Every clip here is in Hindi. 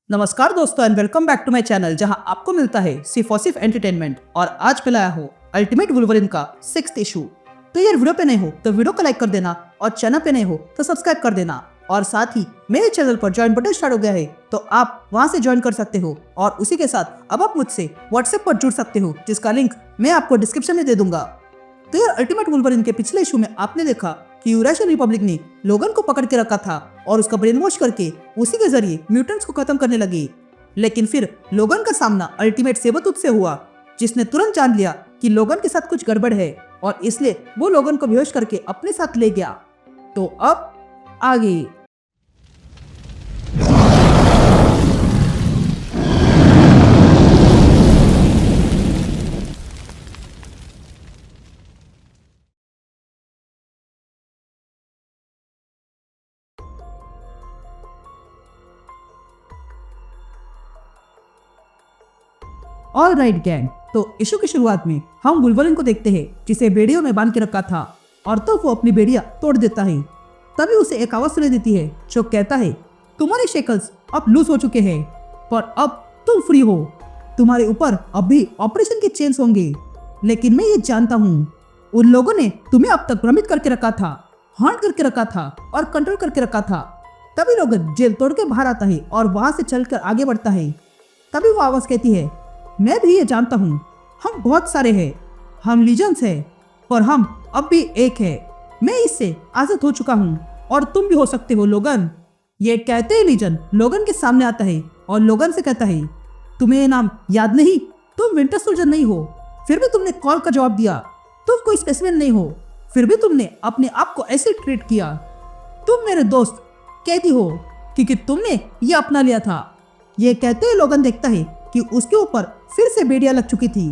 नमस्कार दोस्तों and welcome back to my channel जहां आपको मिलता है सिर्फ और सिर्फ एंटरटेनमेंट। और आज मैं लाया हूँ अल्टीमेट वुल्वरीन का 6th इशू। तो यार वीडियो पे नए हो तो वीडियो को लाइक कर देना और चैनल पे नए हो तो सब्सक्राइब कर देना। और साथ ही मेरे चैनल पर ज्वाइन बटन स्टार्ट हो गया है तो आप वहां से ज्वाइन कर सकते हो। और उसी के साथ अब आप मुझसे व्हाट्सएप पर जुड़ सकते हो जिसका लिंक मैं आपको डिस्क्रिप्शन में दे दूंगा। तो यार अल्टीमेट वुल्वरीन के पिछले इशू में आपने देखा कि यूरेशियन रिपब्लिक ने लोगन को पकड़ के रखा था और उसका ब्रेन वॉश करके उसी के जरिए म्यूटेंट्स को खत्म करने लगे। लेकिन फिर लोगन का सामना अल्टीमेट सेबरटूथ से हुआ जिसने तुरंत जान लिया कि लोगन के साथ कुछ गड़बड़ है और इसलिए वो लोगन को बेहोश करके अपने साथ ले गया। तो अब आगे ऑल राइट गैंग। तो इशू की शुरुआत में हम वुल्वरीन को देखते हैं जिसे बेड़ियों में बांध के रखा था और तो वो अपनी बेड़ियां तोड़ देता है। तभी उसे एक आवाज सुनाई देती है जो कहता है तुम्हारे शेकल्स अब लूज हो चुके हैं पर अब तुम फ्री हो। तुम्हारे ऊपर अब भी ऑपरेशन के चेंज होंगे। लेकिन मैं ये जानता हूँ उन लोगों ने तुम्हें अब तक भ्रमित करके रखा था, हॉन्ट करके रखा था और कंट्रोल करके रखा था। तभी लोगन जेल तोड़ के बाहर आता है और वहां से चलकर आगे बढ़ता है। तभी वो आवाज कहती है मैं भी ये जानता हूँ हम बहुत सारे हैं, हम लीजेंड्स हैं पर हम अब भी एक है। मैं इससे आजाद हो चुका हूँ और तुम भी हो सकते हो लोगन। ये कहते ही लीजन लोगन के सामने आता है और लोगन से कहता है तुम्हें ये नाम याद नहीं, तुम विंटर सोल्जर नहीं हो फिर भी तुमने कॉल का जवाब दिया। तुम कोई स्पेसिमेन नहीं हो फिर भी तुमने अपने आप को ऐसे ट्रीट किया। तुम मेरे दोस्त कहती हो क्योंकि तुमने ये अपना लिया था। ये कहते ही लोगन देखता है कि उसके ऊपर फिर से बेड़ियां लग चुकी थी।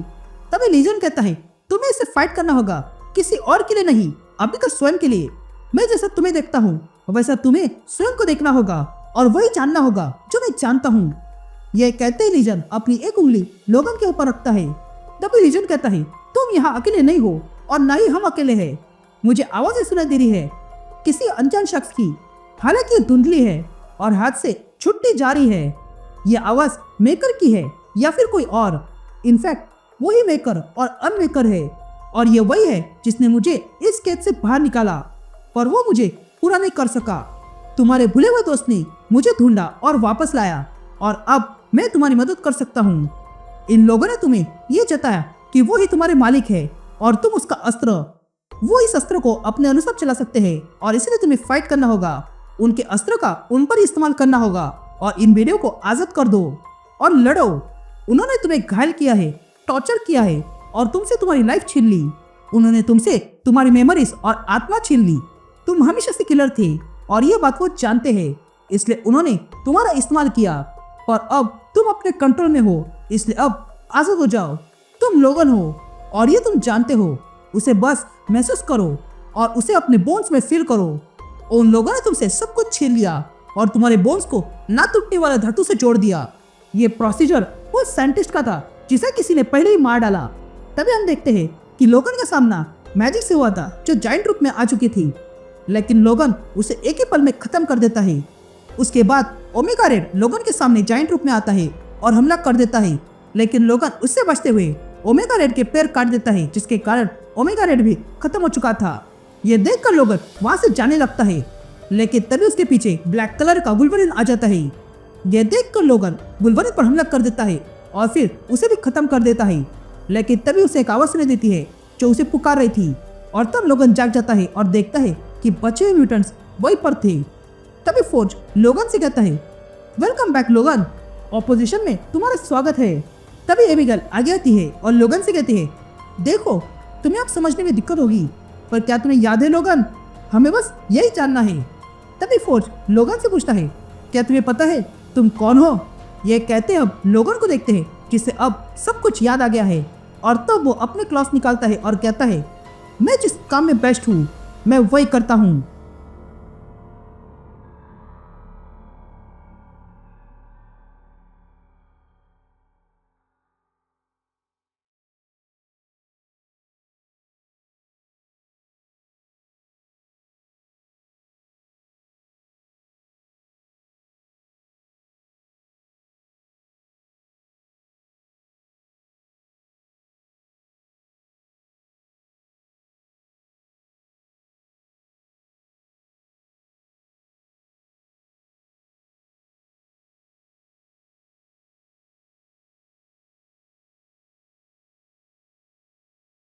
तभी लीजन कहता है तुम्हें इसे फाइट करना होगा, किसी और के लिए नहीं, अभी तो स्वयं के लिए। मैं जैसा तुम्हें देखता हूँ वैसा तुम्हें स्वयं को देखना होगा और वही जानना होगा जो मैं जानता हूँ। यह कहते ही लीजन अपनी एक उंगली लोगन के ऊपर रखता है। तभी लीजन कहता है तुम यहाँ अकेले नहीं हो और ना ही हम अकेले हैं। मुझे आवाजें सुनाई दे रही है किसी अनजान शख्स की, हालांकि धुंधली है और हाथ से छुट्टी जा रही है। ये आवाज मेकर की है या फिर कोई और। इनफैक्ट वही मेकर और अनमेकर है और ये वही है जिसने मुझे इस कैद से बाहर निकाला पर वो मुझे पूरा नहीं कर सका। तुम्हारे भूले हुए दोस्त ने मुझे ढूंढा और वापस लाया और अब मैं तुम्हारी मदद कर सकता हूँ। इन लोगों ने तुम्हें ये जताया कि वो ही तुम्हारे मालिक है और तुम उसका अस्त्र। वो इस अस्त्र को अपने अनुसार चला सकते हैं और इसलिए तुम्हें फाइट करना होगा। उनके अस्त्र का उन पर इस्तेमाल करना होगा और इन बेड़ियों को आजाद कर दो और लड़ो। उन्होंने तुम्हें घायल किया है, टॉर्चर किया है और तुमसे तुम्हारी लाइफ छीन ली। उन्होंने तुमसे तुम्हारी मेमोरीज और आत्मा छीन ली। तुम हमेशा से किलर थे और ये बात वो जानते हैं, इसलिए उन्होंने तुम्हारा इस्तेमाल किया। पर अब तुम अपने कंट्रोल में हो, इसलिए अब आजाद हो जाओ। तुम लोगन हो और ये तुम जानते हो। उसे बस महसूस करो और उसे अपने बोन्स में फील करो। उन लोगों ने तुमसे सब कुछ छीन लिया और तुम्हारे बोन्स को ना टूटने वाले धातु से जोड़ दिया। ये प्रोसीजर वो साइंटिस्ट का था जिसे किसी ने पहले ही मार डाला। तभी हम देखते हैं कि लोगन का सामना मैजिक से हुआ था जो जाइंट रूप में आ चुकी थी, लेकिन लोगन उसे एक ही पल में खत्म कर देता है। उसके बाद ओमेगा रेड लोगन के सामने जाइंट रूप में आता है और हमला कर देता है, लेकिन लोगन उससे बचते हुए ओमेगा रेड के पैर काट देता है जिसके कारण ओमेगा रेड भी खत्म हो चुका था। ये देखकर लोगन वहां से जाने लगता है, लेकिन तभी उसके पीछे ब्लैक कलर का वुल्वरीन आ जाता है। यह देखकर लोगन वुल्वरीन पर हमला कर देता है और फिर उसे भी खत्म कर देता है। लेकिन तभी उसे एक आवाज सुनाई देती है जो उसे पुकार रही थी और तब लोगन जाग जाता है और देखता है कि बचे हुए म्यूटेंट्स वहीं पर थे। तभी फोर्ज लोगन से कहता है वेलकम बैक लोगन, ऑपोजिशन में तुम्हारा स्वागत है। तभी एबिगेल आगे आती है और लोगन से कहती है देखो तुम्हें अब समझने में दिक्कत होगी पर क्या तुम्हें याद है लोगन, हमें बस यही जानना है। तभी फोर्ज लोगन से पूछता है क्या तुम्हें पता है तुम कौन हो। ये कहते हैं अब लोगन को देखते हैं जिसे अब सब कुछ याद आ गया है और तब वो अपने क्लॉथ निकालता है और कहता है मैं जिस काम में बेस्ट हूँ मैं वही करता हूँ।